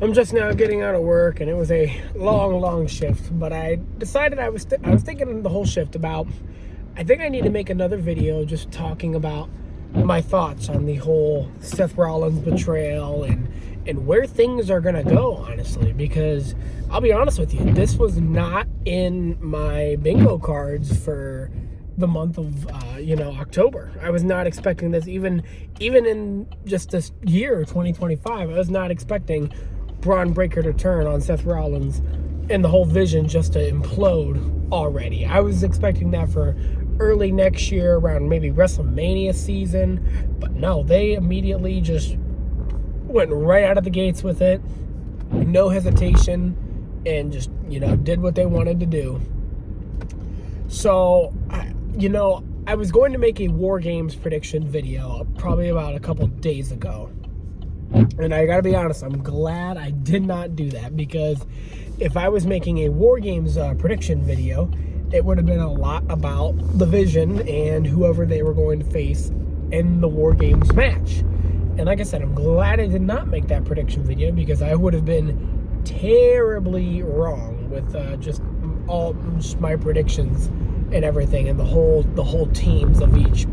I'm just now getting out of work, and it was a long shift. But I decided I was thinking the whole shift about. I think I need to make another video just talking about my thoughts on the whole Seth Rollins betrayal and where things are gonna go, honestly. Because I'll be honest with you, this was not in my bingo cards for the month of October. I was not expecting this, even in just this year 2025. I was not expecting Braun Breaker to turn on Seth Rollins and the whole vision just to implode already. I was expecting that for early next year, around maybe WrestleMania season, but no, they immediately just went right out of the gates with it, no hesitation, and just did what they wanted to do. So I was going to make a War Games prediction video probably about a couple days ago. And I gotta be honest, I'm glad I did not do that, because if I was making a War Games prediction video, it would have been a lot about the Vision and whoever they were going to face in the War Games match. And like I said, I'm glad I did not make that prediction video, because I would have been terribly wrong with just my predictions and everything, and the whole teams of each,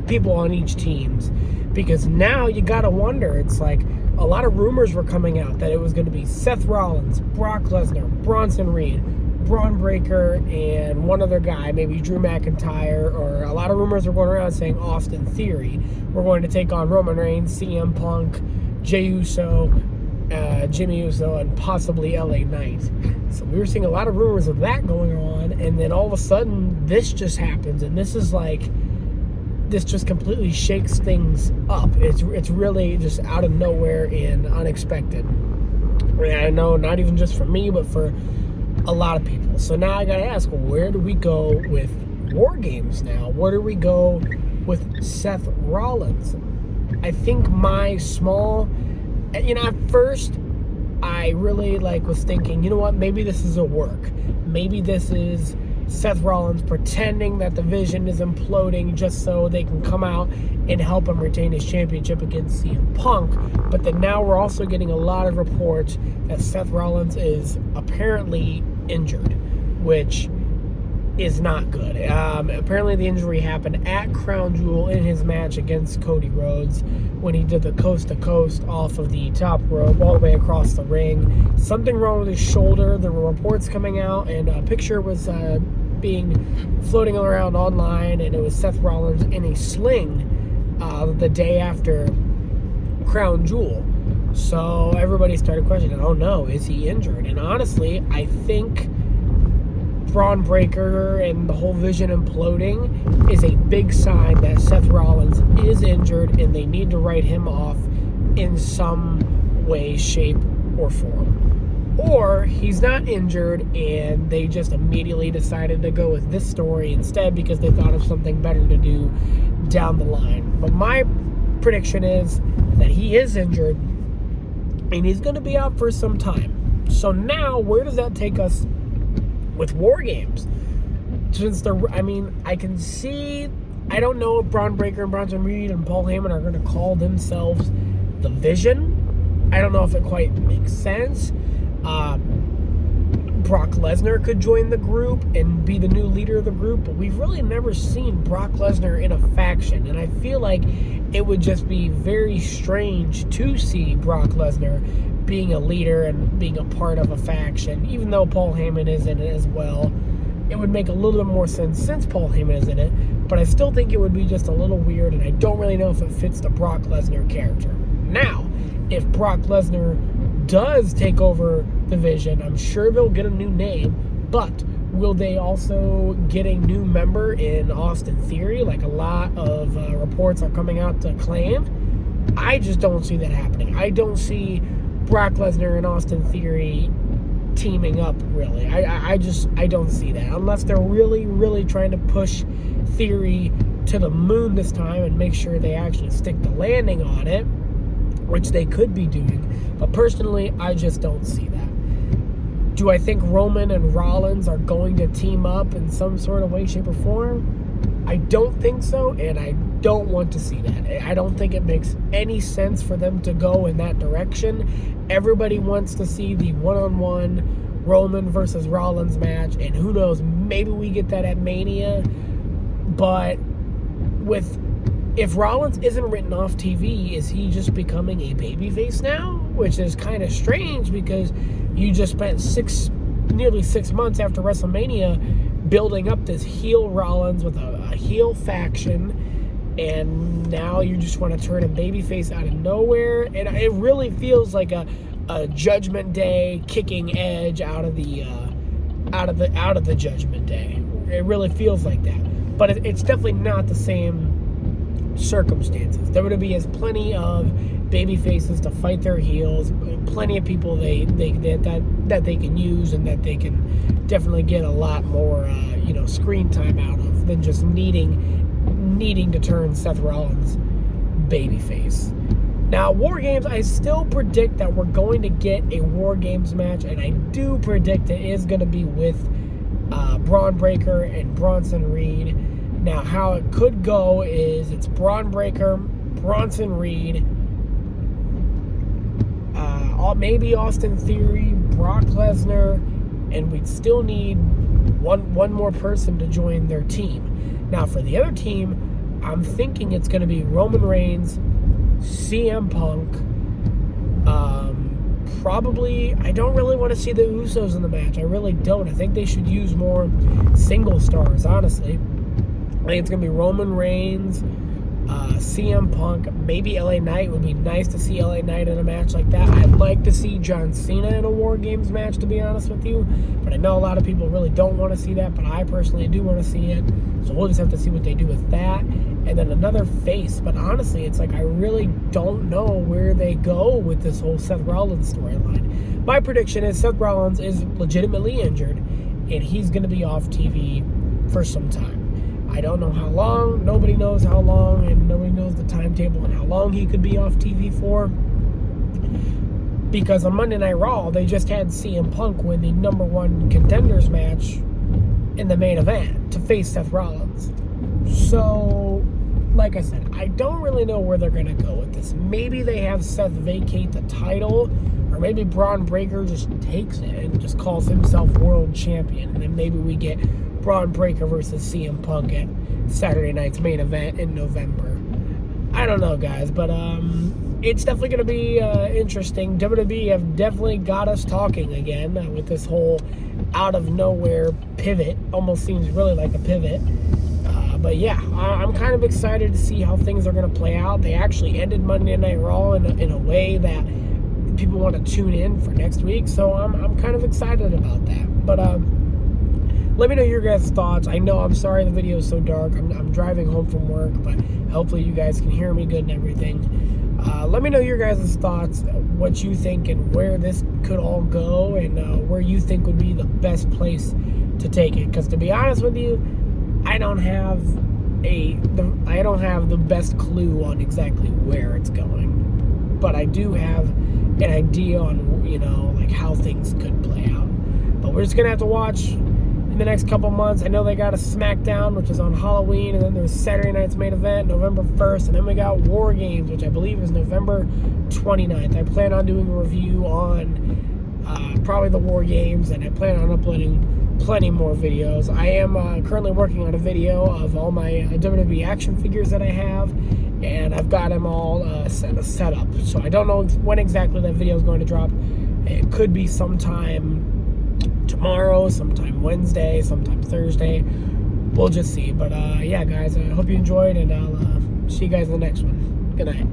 people on each teams. Because now you gotta wonder, it's like a lot of rumors were coming out that it was going to be Seth Rollins, Brock Lesnar, Bronson Reed, Braun Breaker, and one other guy, maybe Drew McIntyre, or a lot of rumors were going around saying Austin Theory were going to take on Roman Reigns, CM Punk, Jey Uso, Jimmy Uso, and possibly LA Knight. So we were seeing a lot of rumors of that going on, and then all of a sudden this just happens, and this just completely shakes things up. It's really just out of nowhere and unexpected. And I know not even just for me, but for a lot of people. So now I gotta ask, where do we go with War Games now? Where do we go with Seth Rollins? I think my small, at first I really was thinking, you know what, maybe this is a work. Maybe this is Seth Rollins pretending that the Vision is imploding just so they can come out and help him retain his championship against CM Punk. But then now we're also getting a lot of reports that Seth Rollins is apparently injured, which is not good. Apparently the injury happened at Crown Jewel in his match against Cody Rhodes when he did the coast to coast off of the top rope all the way across the ring. Something wrong with his shoulder. There were reports coming out, and a picture was floating around online, and it was Seth Rollins in a sling the day after Crown Jewel. So everybody started questioning, oh no, is he injured? And honestly, I think Braun Breaker and the whole Vision imploding is a big sign that Seth Rollins is injured, and they need to write him off in some way, shape, or form. Or he's not injured and they just immediately decided to go with this story instead because they thought of something better to do down the line. But my prediction is that he is injured and he's going to be out for some time. So now, where does that take us with War Games? Since I can see, I don't know if Braun Breaker and Bronson Reed and Paul Heyman are going to call themselves the Vision. I don't know if it quite makes sense. Brock Lesnar could join the group and be the new leader of the group, but we've really never seen Brock Lesnar in a faction, and I feel like it would just be very strange to see Brock Lesnar being a leader and being a part of a faction. Even though Paul Heyman is in it as well, it would make a little bit more sense since Paul Heyman is in it, but I still think it would be just a little weird, and I don't really know if it fits the Brock Lesnar character. Now, if Brock Lesnar does take over the Vision, I'm sure they'll get a new name, but will they also get a new member in Austin Theory, like a lot of reports are coming out to claim? I just don't see that happening. I don't see Brock Lesnar and Austin Theory teaming up, really. I don't see that, unless they're really trying to push Theory to the moon this time and make sure they actually stick the landing on it, which they could be doing. But personally, I just don't see that. Do I think Roman and Rollins are going to team up in some sort of way, shape, or form? I don't think so, and I don't want to see that. I don't think it makes any sense for them to go in that direction. Everybody wants to see the one-on-one Roman versus Rollins match, and who knows, maybe we get that at Mania. But if Rollins isn't written off TV, is he just becoming a babyface now? Which is kind of strange, because you just spent nearly 6 months after WrestleMania building up this heel Rollins with a heel faction, and now you just want to turn a babyface out of nowhere. And it really feels like a Judgment Day kicking Edge out of the Judgment Day. It really feels like that, but it's definitely not the same circumstances. WWE has plenty of baby faces to fight their heels, plenty of people that they can use, and that they can definitely get a lot more screen time out of, than just needing to turn Seth Rollins babyface. Now, War Games, I still predict that we're going to get a War Games match, and I do predict it is going to be with Braun Breaker and Bronson Reed. Now, how it could go is it's Braun Breaker, Bronson Reed, maybe Austin Theory, Brock Lesnar, and we'd still need one more person to join their team. Now, for the other team, I'm thinking it's going to be Roman Reigns, CM Punk. Probably, I don't really want to see the Usos in the match. I really don't. I think they should use more single stars, honestly. I think it's going to be Roman Reigns, CM Punk, maybe LA Knight. Would be nice to see LA Knight in a match like that. I'd like to see John Cena in a War Games match, to be honest with you. But I know a lot of people really don't want to see that, but I personally do want to see it. So we'll just have to see what they do with that. And then another face. But honestly, it's like I really don't know where they go with this whole Seth Rollins storyline. My prediction is Seth Rollins is legitimately injured, and he's going to be off TV for some time. I don't know how long. Nobody knows how long, and nobody knows the timetable and how long he could be off TV for. Because on Monday Night Raw, they just had CM Punk win the #1 contenders match in the main event to face Seth Rollins. So, like I said, I don't really know where they're going to go with this. Maybe they have Seth vacate the title, or maybe Braun Breaker just takes it and just calls himself world champion, and then maybe we get Braun Breaker versus CM Punk at Saturday night's main event in November. I don't know, guys, but it's definitely going to be interesting. WWE have definitely got us talking again with this whole out-of-nowhere pivot. Almost seems really like a pivot. But yeah, I'm kind of excited to see how things are going to play out. They actually ended Monday Night Raw in a way that people want to tune in for next week. So I'm kind of excited about that. But let me know your guys' thoughts. I know, I'm sorry the video is so dark. I'm driving home from work, but hopefully you guys can hear me good and everything. Let me know your guys' thoughts, what you think, and where this could all go, and where you think would be the best place to take it. Because to be honest with you, I don't have the best clue on exactly where it's going, but I do have an idea on like how things could play out. But we're just gonna have to watch in the next couple months. I know they got a SmackDown, which is on Halloween, and then there's Saturday night's main event, November 1st, and then we got War Games, which I believe is November 29th. I plan on doing a review on probably the War Games, and I plan on uploading plenty more videos. I am currently working on a video of all my WWE action figures that I have, and I've got them all set up. So I don't know when exactly that video is going to drop. It could be sometime tomorrow, sometime Wednesday, sometime Thursday. We'll just see. But yeah, guys, I hope you enjoyed, and I'll see you guys in the next one. Good night.